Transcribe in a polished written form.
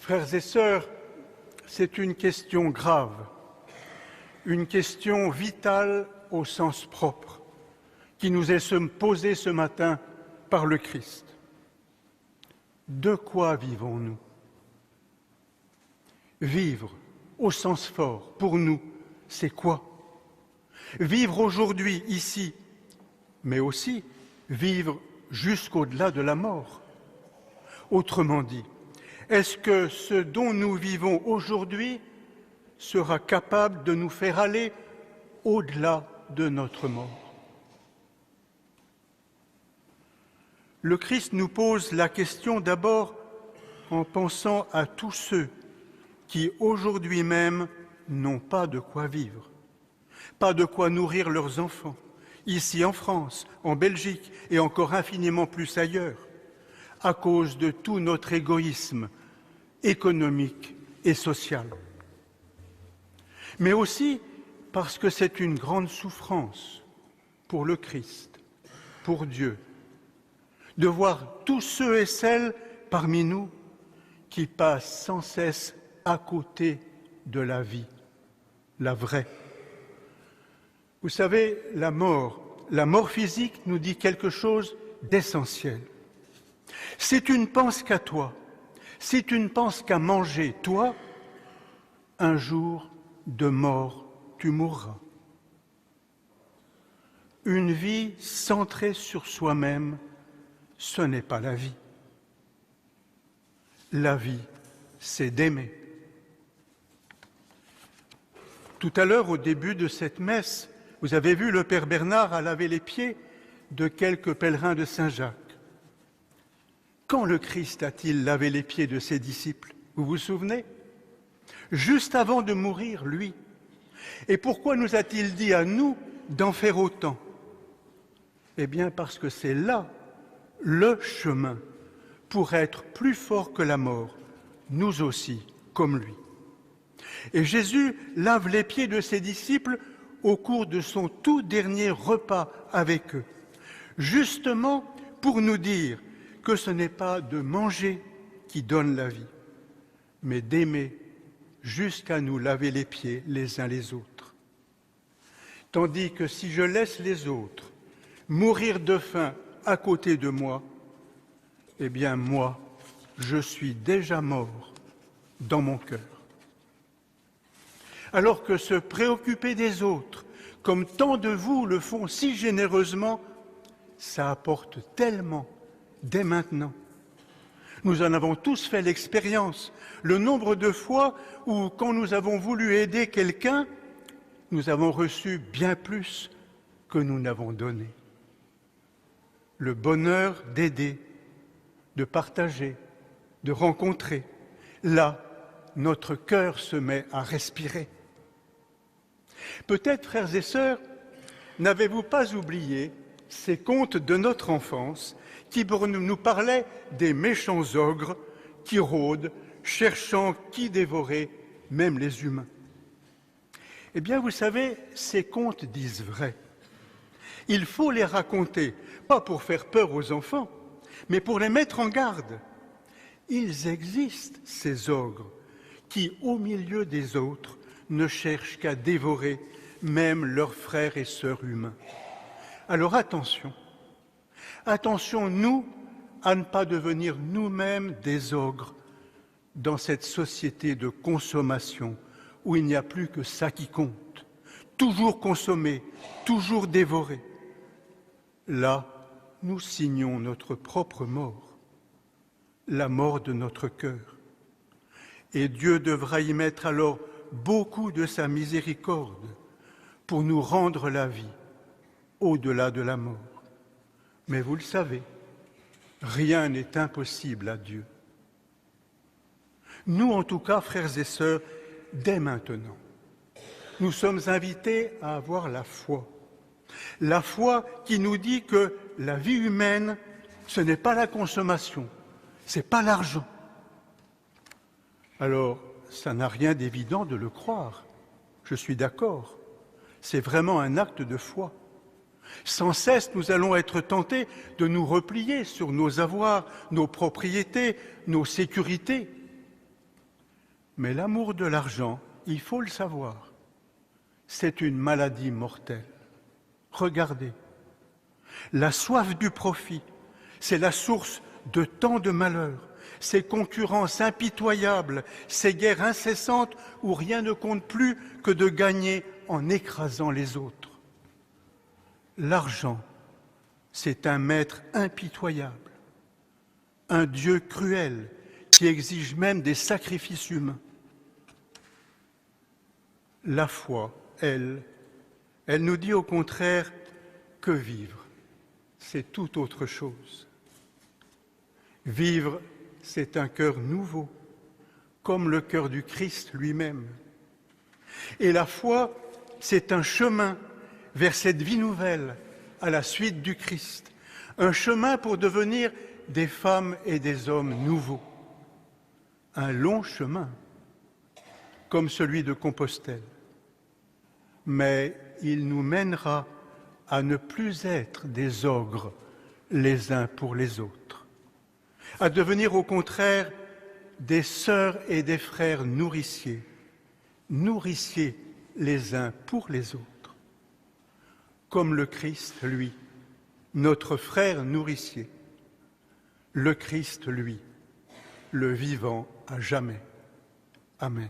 Frères et sœurs, c'est une question grave, une question vitale au sens propre, qui nous est posée ce matin par le Christ. De quoi vivons-nous? Vivre, au sens fort, pour nous, c'est quoi? Vivre aujourd'hui, ici, mais aussi vivre jusqu'au-delà de la mort. Autrement dit, est-ce que ce dont nous vivons aujourd'hui sera capable de nous faire aller au-delà de notre mort? Le Christ nous pose la question d'abord en pensant à tous ceux qui aujourd'hui même n'ont pas de quoi vivre, pas de quoi nourrir leurs enfants, ici en France, en Belgique et encore infiniment plus ailleurs, à cause de tout notre égoïsme économique et social. Mais aussi parce que c'est une grande souffrance pour le Christ, pour Dieu, de voir tous ceux et celles parmi nous qui passent sans cesse à côté de la vie, la vraie. Vous savez, la mort physique nous dit quelque chose d'essentiel. Si tu ne penses qu'à toi, si tu ne penses qu'à manger, toi, un jour de mort, tu mourras. Une vie centrée sur soi-même, ce n'est pas la vie. La vie, c'est d'aimer. Tout à l'heure, au début de cette messe, vous avez vu le Père Bernard a lavé les pieds de quelques pèlerins de Saint-Jacques. Quand le Christ a-t-il lavé les pieds de ses disciples? Vous vous souvenez? Juste avant de mourir, lui. Et pourquoi nous a-t-il dit à nous d'en faire autant? Eh bien parce que c'est là le chemin pour être plus fort que la mort, nous aussi, comme lui. Et Jésus lave les pieds de ses disciples au cours de son tout dernier repas avec eux, justement pour nous dire que ce n'est pas de manger qui donne la vie, mais d'aimer jusqu'à nous laver les pieds les uns les autres. Tandis que si je laisse les autres mourir de faim à côté de moi, eh bien moi, je suis déjà mort dans mon cœur. Alors que se préoccuper des autres, comme tant de vous le font si généreusement, ça apporte tellement dès maintenant. Nous en avons tous fait l'expérience. Le nombre de fois où, quand nous avons voulu aider quelqu'un, nous avons reçu bien plus que nous n'avons donné. Le bonheur d'aider, de partager, de rencontrer, là, notre cœur se met à respirer. Peut-être, frères et sœurs, n'avez-vous pas oublié ces contes de notre enfance qui nous parlaient des méchants ogres qui rôdent, cherchant qui dévorer, même les humains. Eh bien, vous savez, ces contes disent vrai. Il faut les raconter, pas pour faire peur aux enfants, mais pour les mettre en garde. Ils existent, ces ogres, qui, au milieu des autres, ne cherchent qu'à dévorer même leurs frères et sœurs humains. Alors attention, nous, à ne pas devenir nous-mêmes des ogres dans cette société de consommation où il n'y a plus que ça qui compte. Toujours consommer, toujours dévorer. Là, nous signons notre propre mort, la mort de notre cœur. Et Dieu devra y mettre alors beaucoup de sa miséricorde pour nous rendre la vie au-delà de la mort. Mais vous le savez, rien n'est impossible à Dieu. Nous, en tout cas, frères et sœurs, dès maintenant, nous sommes invités à avoir la foi. La foi qui nous dit que la vie humaine, ce n'est pas la consommation, ce n'est pas l'argent. Alors, ça n'a rien d'évident de le croire, je suis d'accord. C'est vraiment un acte de foi. Sans cesse, nous allons être tentés de nous replier sur nos avoirs, nos propriétés, nos sécurités. Mais l'amour de l'argent, il faut le savoir, c'est une maladie mortelle. Regardez, la soif du profit, c'est la source de tant de malheurs, ces concurrences impitoyables, ces guerres incessantes où rien ne compte plus que de gagner en écrasant les autres. L'argent, c'est un maître impitoyable, un Dieu cruel qui exige même des sacrifices humains. La foi, elle nous dit au contraire que vivre, c'est tout autre chose. Vivre, c'est un cœur nouveau, comme le cœur du Christ lui-même. Et la foi, c'est un chemin vers cette vie nouvelle à la suite du Christ, un chemin pour devenir des femmes et des hommes nouveaux. Un long chemin, comme celui de Compostelle. Mais il nous mènera à ne plus être des ogres les uns pour les autres, à devenir au contraire des sœurs et des frères nourriciers, nourriciers les uns pour les autres, comme le Christ, lui, notre frère nourricier, le Christ, lui, le vivant à jamais. Amen.